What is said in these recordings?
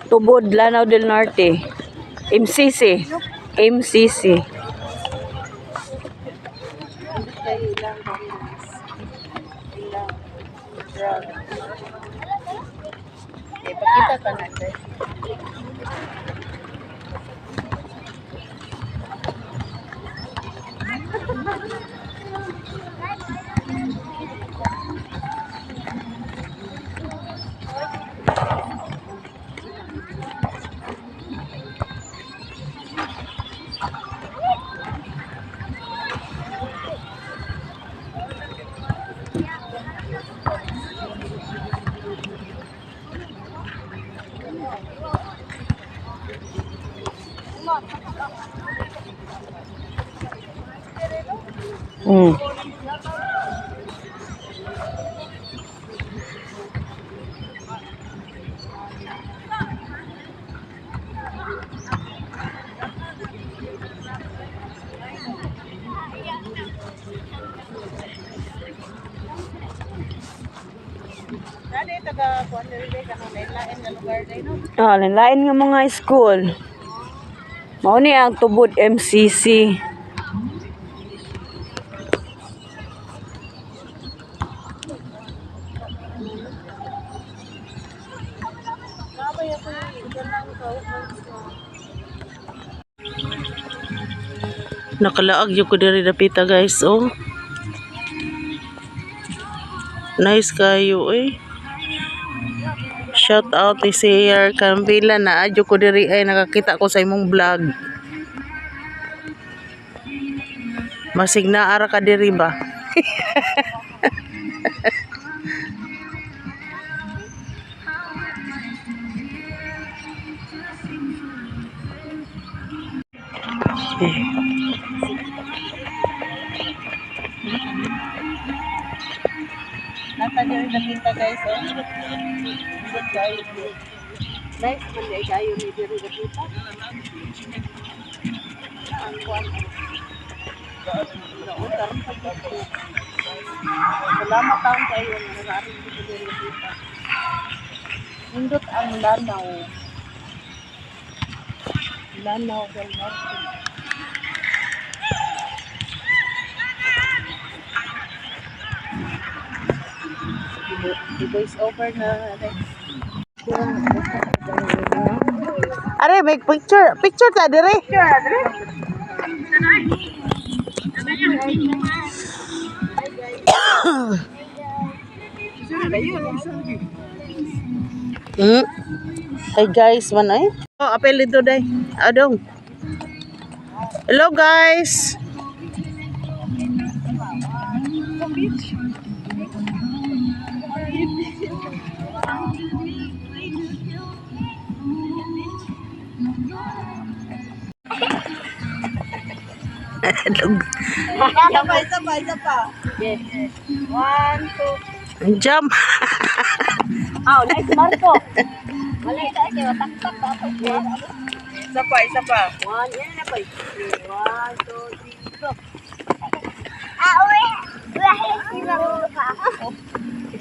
Tubod, Lanao del Norte. MCC. MCC. Ipakita ka natin. Hmm. Nani taga kuan diri kanang lain nga lugar day no. Lain nga mga school. Mao ni ang tubod MCC. Nakalaag yung ko diri dapita guys, oh. Nice kayo, eh. Shout out ni Sir Cambila na adyo ko diri ay nakakita ko sa imong vlog. Masig na ara ka diri ba? Nasa diri nakita guys oh. Nice man day kayo ni diri nakita. Ang kuan. Salamat taon kayo nga nararing dito diri nakita. Indot ang Lanao. Lanao del Norte. I-voice over na Are, make picture. Picture ta diri. Hey guys, man ay. Oh, apel dito day. Adong. Hello guys. Isa pa. Yes. 1, 2. Jump. Nice Marco. Malay sa akin, mataktak pa ako. Isa pa. 1, yan na pa. 1, 2, 3, go.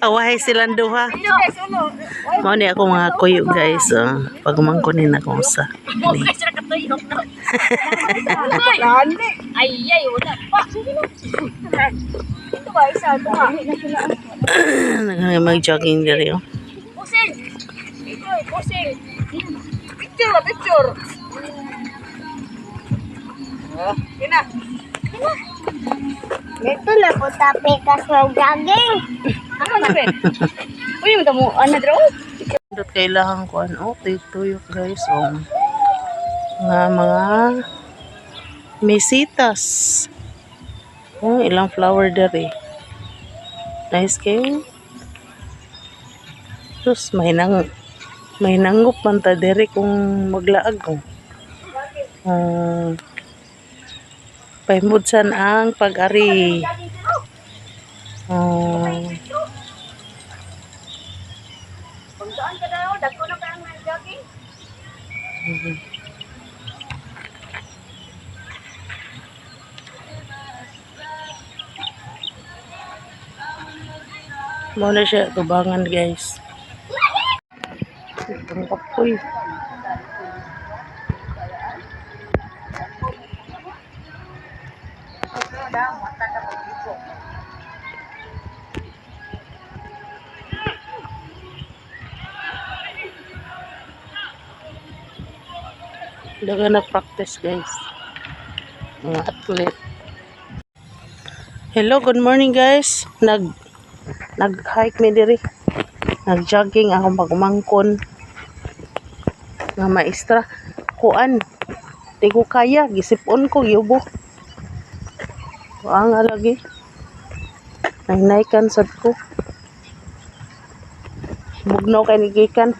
Awahay silang duha. Mao ni ako mga kuyo guys. Pag umangkunin ako sa. Ay, wala pa. Ito ba, isa, ito nga. Mag-jogging diri. Pusing! Ito, pusing! Picture! Kina! Dito na po tapi ka sa jogging. Ano na, Ben? Uy, mo ano draw? Dot kailangan ko ano, tuyok guys. Nga mga mesitas. Ilang flower diri. Nice kayo. Terus may nangup man ta diri kung maglaag ko. Paimudsan ang pag-ari. Pagdaan ka daw, dagko na parang jogging. Muna siya tubangan guys. Itong kapoy. Daga na practice guys. Mga athlete. Hello, good morning guys. Nag-hike mi diri. Nag-jogging akong pagumangkon. Nga maestra. Kuan. Di ko kaya. Gisipon ko. Giubo. Ang lagi. Nahinaykan sad ko. Bugnaw kay nigikan.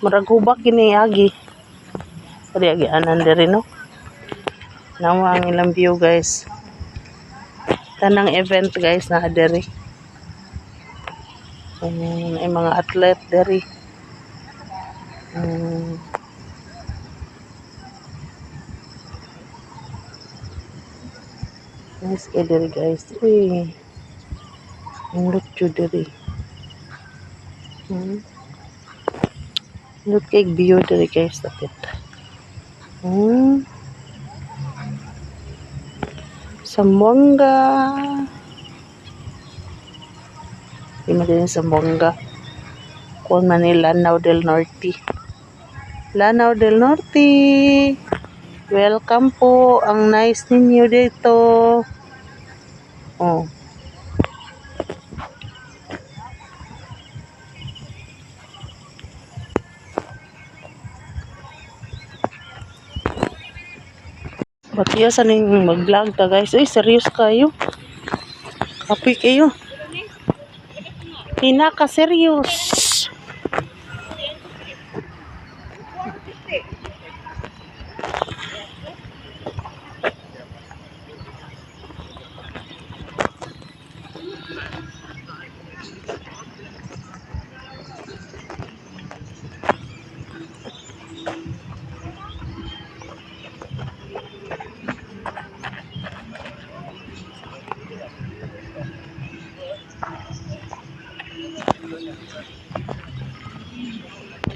Maragubak kini agi. Pwede agi anan diri no. Nawa ang ilang view guys. Tanang event guys na diri. Ay mga athlete diri. Nice kay diri guys. Uy. Ang lutyo diri. Look kay view diri guys tapit. Zamboanga. Di mo din Zamboanga. Kung Manila, Lanao del Norte. Lanao del Norte. Welcome po. Ang nice ninyo dito. Oh. Batiya sa ning mag-vlog ta guys. Uy, serious kayo. Kapoy kayo. Pinaka-serious.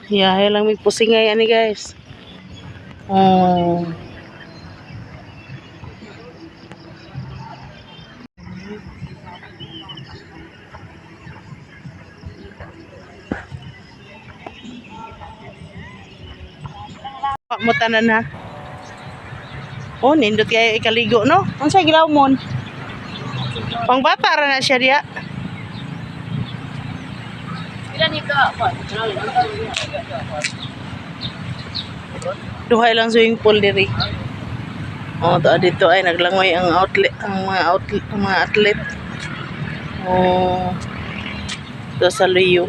Yahay lang may pusingay ani guys. Oh. Pak mo tanan ha. Oh, nindot kayo ikaligo no? Unsa gilaw mon? Pangbata ra na siya diya. Pila nito ako. Duhay lang swimming pool diri. Oh, dito ay naglangoy ang mga athlete. Oh. Ito sa Luyo.